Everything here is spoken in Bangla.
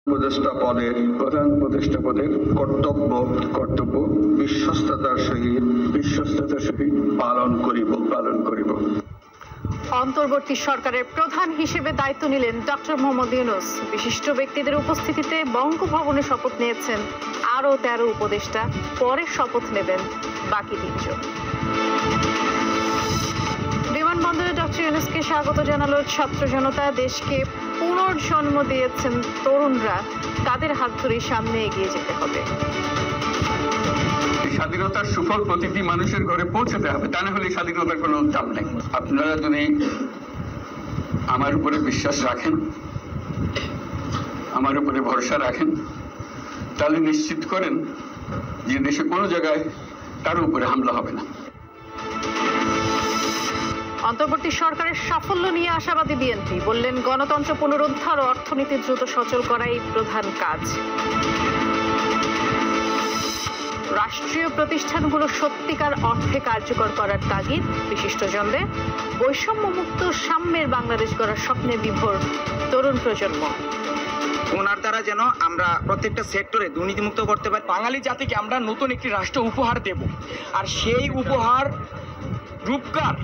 প্রধান উপদেষ্টা পদের কর্তব্য বিশ্বস্ততার সহিত পালন করিব। অন্তর্বর্তী সরকারের প্রধান হিসেবে দায়িত্ব নিলেন ডক্টর মোহাম্মদ ইউনূস। বিশিষ্ট ব্যক্তিদের উপস্থিতিতে বঙ্গভবনে শপথ নিয়েছেন আরও 13 উপদেষ্টা। পরে শপথ নেবেন বাকি 3 জন। বিমানবন্দরে ডক্টর ইউনূসকে স্বাগত জানালো ছাত্র জনতা। দেশকে পুনর্জন্ম দিয়েছেন তরুণরা, তাদের হাত ধরে সামনে এগিয়ে যেতে হবে। স্বাধীনতার সুফল প্রতিটি মানুষের ঘরে পৌঁছাতে হবে, তা না হলে স্বাধীনতার কোনো দাম নেই। আপনারা যদি আমার উপরে বিশ্বাস রাখেন, আমার উপরে ভরসা রাখেন, তাহলে নিশ্চিত করেন যে দেশে কোনো জায়গায় কারো উপরে হামলা হবে না। অন্তর্বর্তী সরকারের সাফল্য নিয়ে আশাবাদী বিএনপি। বললেন, গণতন্ত্র পুনরুদ্ধার ও অর্থনীতি দ্রুত সচল করাই প্রধান কাজ। রাষ্ট্রীয় প্রতিষ্ঠানগুলো সত্যিকার অর্থে কার্যকর করার তাগিদ বিশিষ্টজনদের। বৈষম্যমুক্ত সাম্যের বাংলাদেশ গড়ার স্বপ্নে বিভোর তরুণ প্রজন্ম। ওনার দ্বারা যেন আমরা প্রত্যেকটা সেক্টরে দুর্নীতিমুক্ত করতে পারি। বাঙালি জাতিকে আমরা নতুন একটি রাষ্ট্র উপহার দেব, আর সেই উপহার রূপকার